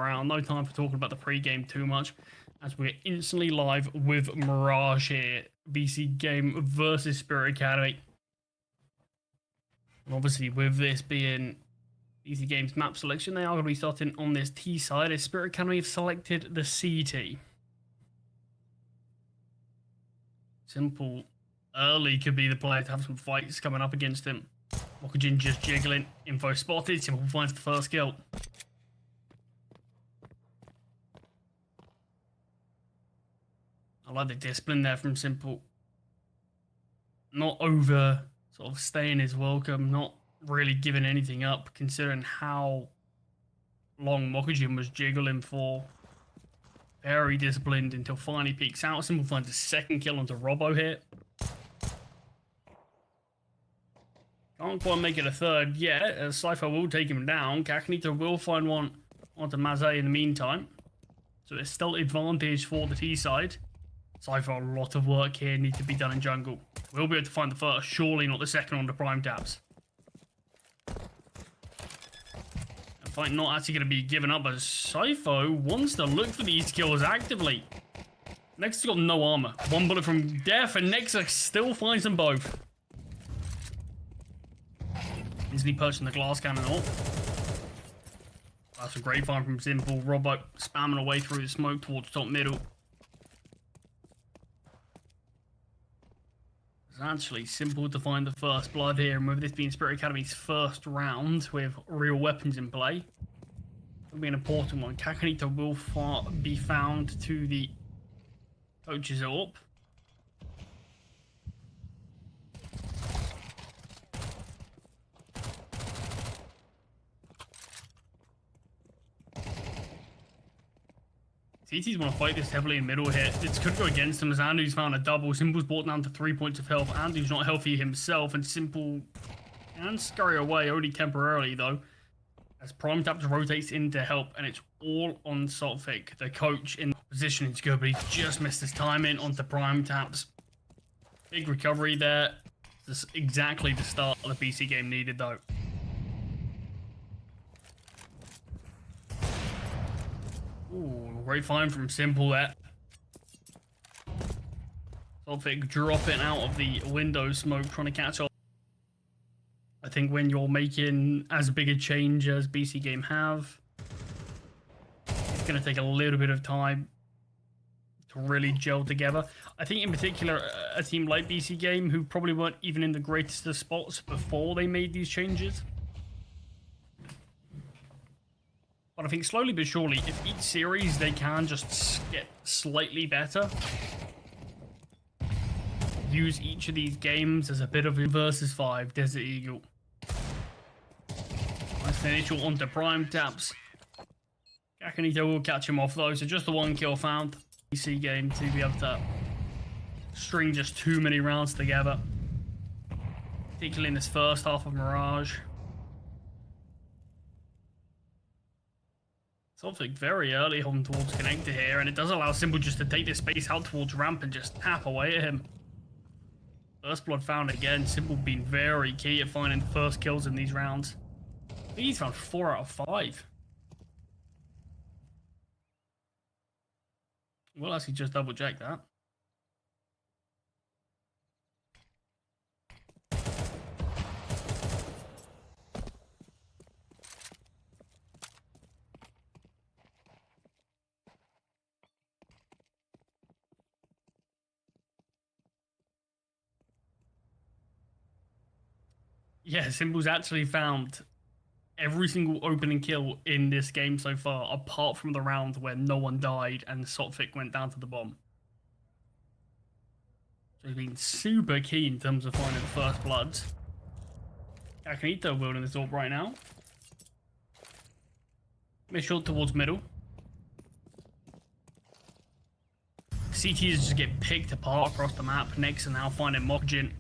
around. No time for talking about the pre-game too much, as we're instantly live with Mirage here. BC.Game versus Spirit Academy. And obviously, with this being BC.Game's map selection, they are going to be starting on this T side, as Spirit Academy have selected the CT. Simple early could be the player to have some fights coming up against him. makazze just jiggling. Info spotted. Simple finds the first kill. I like the discipline there from Simple. Not over sort of staying his welcome, not really giving anything up, considering how long makazze was jiggling for. Very disciplined until finally peeks out. Simple finds a second kill onto Robo here. Can't quite make it a third yet. Cypher will take him down. Kakanito will find one onto makazze in the meantime. So there's still advantage for the T side. Cypher, a lot of work here needs to be done in jungle. We'll be able to find the first, surely not the second on the prime taps. The fight not actually going to be given up, as Cypher wants to look for these kills actively. Nexus got no armor. One bullet from death, and Nexus still finds them both. Easily perching the glass cannon off. That's a great find from Simple. Robo spamming away through the smoke towards top middle. It's actually Simple to find the first blood here, and with this being Spirit Academy's first round with real weapons in play, it'll be an important one. Kakanito will be found to the coach's AWP. CT's want to fight this heavily in middle here. This could go against him, as Andu's found a double. Simple's brought down to 3 points of health. Andu's not healthy himself, and Simple can scurry away, only temporarily though, as Prime Taps rotates in to help, and it's all on Saltfic, the coach, in position. It's good, but he just missed his timing onto Prime Taps. Big recovery there. This is exactly the start of the BC game needed though. Ooh, great find from Simple there. Saltfic dropping out of the window smoke, trying to catch up. I think when you're making as big a change as BC Game have, it's going to take a little bit of time to really gel together. I think in particular, a team like BC Game, who probably weren't even in the greatest of spots before they made these changes. But I think slowly but surely, if each series they can just get slightly better, use each of these games as a bit of a versus 5 Desert Eagle. Nice initial onto Prime Taps. Kakanito will catch him off though, so just the one kill found. BC Game to be able to string just too many rounds together, particularly in this first half of Mirage. Something very early on towards connector here, and it does allow Simple just to take this space out towards ramp and just tap away at him. First blood found again. Simple being very key at finding the first kills in these rounds. I think he's found 4 out of 5. We'll actually just double check that. Yeah, Simple's actually found every single opening kill in this game so far, apart from the round where no one died and Saltfic went down to the bomb. So he's been super key in terms of finding the first bloods. Kakanito wielding this AWP right now. Make short towards middle. CTs just get picked apart across the map. Next, and now finding makazze.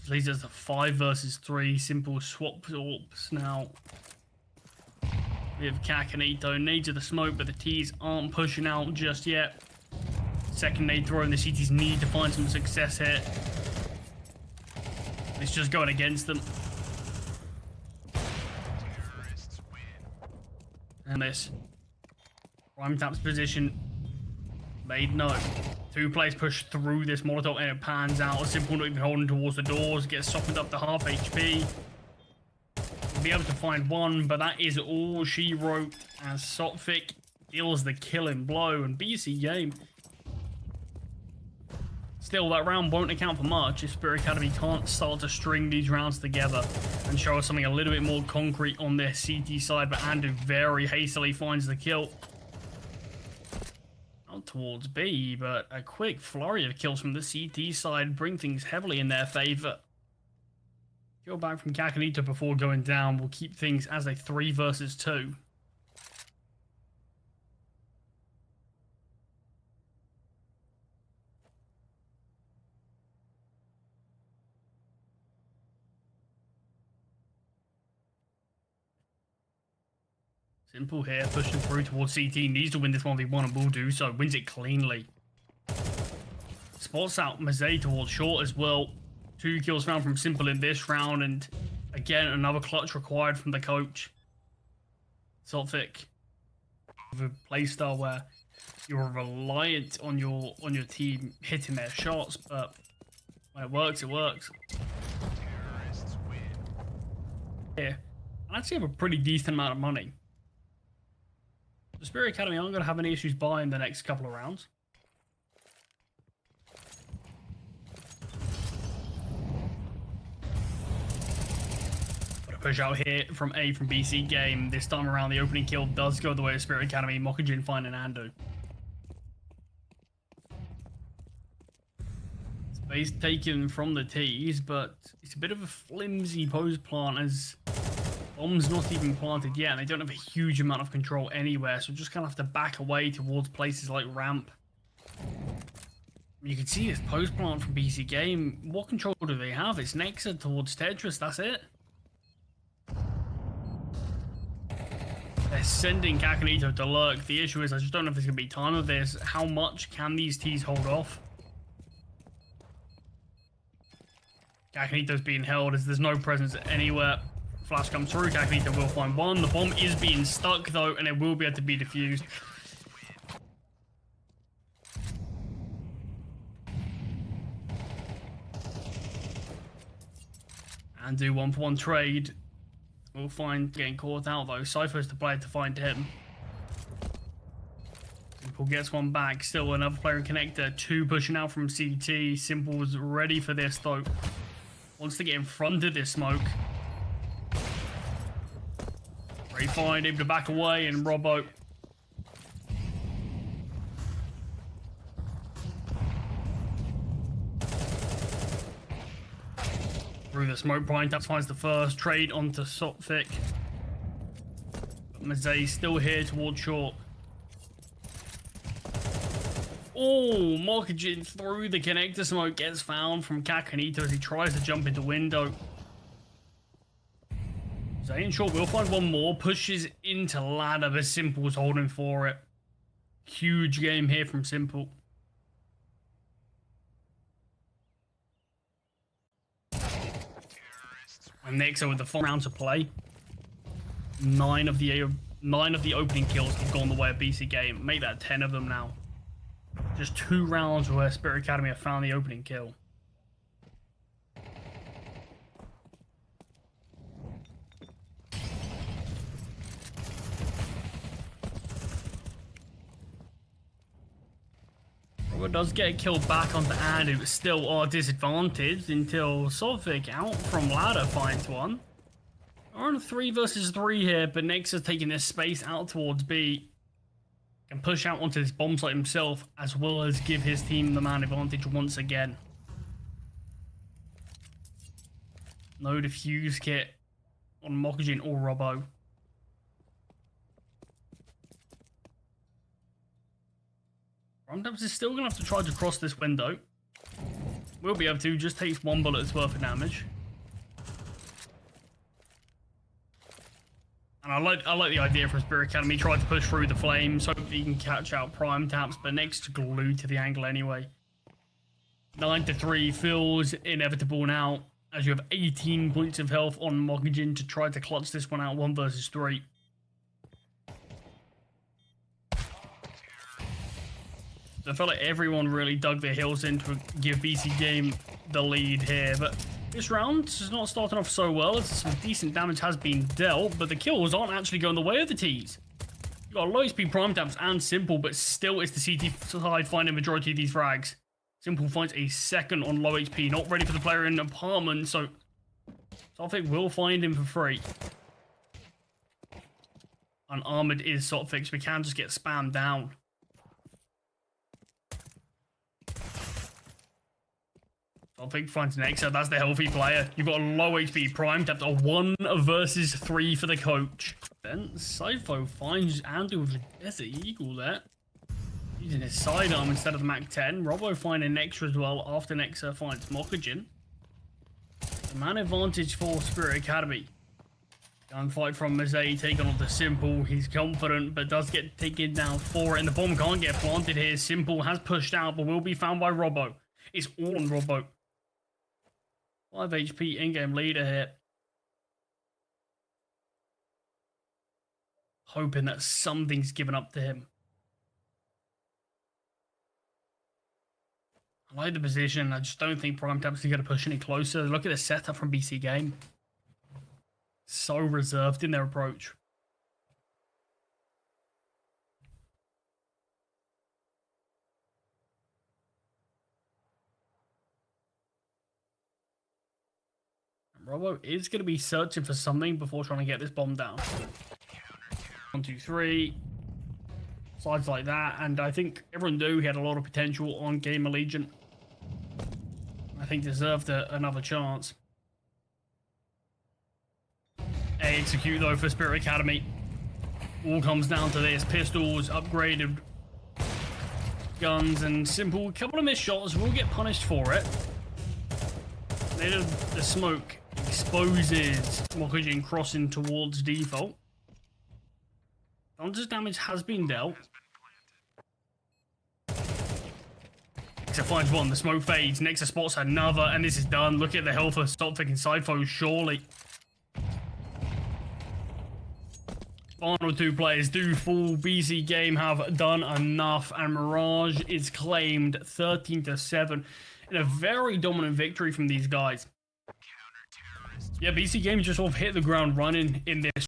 Leads us to 5 versus 3. Simple swap AWPs now. We have Kakanito. Nades of the smoke, but the T's aren't pushing out just yet. Second nade throw, and the CTs need to find some success here. It's just going against them. And this prime tap's position made no. Two players push through this Molotov and it pans out. s1mple not even holding towards the doors, gets softened up to half HP. We'll be able to find one, but that is all shiro as s1mple deals the killing blow. And BC.Game, still, that round won't account for much if Spirit Academy can't start to string these rounds together and show us something a little bit more concrete on their CT side. But Andu very hastily finds the kill. Not towards B, but a quick flurry of kills from the CT side bring things heavily in their favor. Kill back from Kakanito before going down will keep things as a 3 versus 2. s1mple here, pushing through towards CT, needs to win this 1v1 and will do so, wins it cleanly. Spots out makazze towards short as well. 2 kills found from s1mple in this round, and again, another clutch required from the coach. s1mple, with a playstyle where you're reliant on your team hitting their shots, but when it works, it works. Here, I actually have a pretty decent amount of money. The Spirit Academy aren't going to have any issues buying the next couple of rounds. But a push out here from A from BC.Game. This time around, the opening kill does go the way of Spirit Academy. makazze finding Andu. Space taken from the T's, but it's a bit of a flimsy pose plant as bomb's not even planted yet, and they don't have a huge amount of control anywhere, so just kind of have to back away towards places like ramp. You can see this post plant from BC.Game. What control do they have? It's Nexa towards Tetris, that's it. They're sending Kakanito to lurk. The issue is I just don't know if there's going to be time of this. How much can these T's hold off? Kakanito's being held as there's no presence anywhere. Flash comes through, Kakanito will find one. The bomb is being stuck though, and it will be able to be defused. And do 1-for-1 trade. We'll find getting caught out though. Cypher's the player to find him. s1mple gets one back. Still another player in connector. 2 pushing out from CT. s1mple's ready for this though. Wants to get in front of this smoke. Great find, able to back away, and Robbo through the smoke. Prime Taps finds the first trade onto s1mple. But makazze still here towards short. Oh, makazze through the connector smoke gets found from Kakanito as he tries to jump into window. makazze in short, we'll find one more. Pushes into ladder, but s1mple's holding for it. Huge game here from s1mple. And Nixo with the 4 rounds to play. 9 of the opening kills have gone the way of BC.Game. Make that 10 of them now. Just 2 rounds where Spirit Academy have found the opening kill. Robbo does get a kill back onto Andu, but still are disadvantaged until s1mple out from ladder finds one. We're on a 3 versus 3 here, but Nixa's taking this space out towards B. Can push out onto this bomb site himself, as well as give his team the man advantage once again. No defuse kit on makazze or Robbo. Rumdubs is still going to have to try to cross this window. We'll be able to, just takes 1 bullet's worth of damage. And I like the idea from Spirit Academy. Tried to push through the flames, hopefully he can catch out Prime Taps, but next glued to the angle anyway. 9-3 feels inevitable now, as you have 18 points of health on makazze to try to clutch this one out 1 versus 3. I felt like everyone really dug their heels in to give BC.Game the lead here, but this round is not starting off so well. Some decent damage has been dealt, but the kills aren't actually going the way of the T's. You've got low HP prime taps and symple, but still it's the CT side finding majority of these frags. symple finds a second on low HP, not ready for the player in apartment, so Sotfik will find him for free. Unarmored is Sotfik, so we can just get spammed down. Sotfik finds an Nexa, that's the healthy player. You've got a low HP prime tapped, a 1 versus 3 for the coach. Then Sifo finds Andu with a Desert Eagle there. Using his sidearm instead of the Mac 10. Robo finding Nexa as well after Nexa finds Mokajin. The man advantage for Spirit Academy. Gunfight from Mazay taking on the symple. He's confident, but does get taken down for it. And the bomb can't get planted here. symple has pushed out, but will be found by Robo. It's all on Robo. 5 HP in-game leader here. Hoping that something's given up to him. I like the position. I just don't think Prime Taps is going to push any closer. Look at the setup from BC.Game. So reserved in their approach. Robo is going to be searching for something before trying to get this bomb down. 1, 2, 3. Sides like that. And I think everyone knew he had a lot of potential on Game Allegiant. I think deserved another chance. Execute though for Spirit Academy. All comes down to this. Pistols, upgraded guns, and symple. A couple of missed shots. Will get punished for it. Later, the smoke exposes Mokajin crossing towards default. Hunter's damage has been dealt. Nexa finds one. The smoke fades. Nexa spots another, and this is done. Look at the health of Sotfik and Sidefo, surely. Final 2 players do fall. BC.Game have done enough, and Mirage is claimed 13-7 in a very dominant victory from these guys. Yeah, BC.Game just sort of hit the ground running in this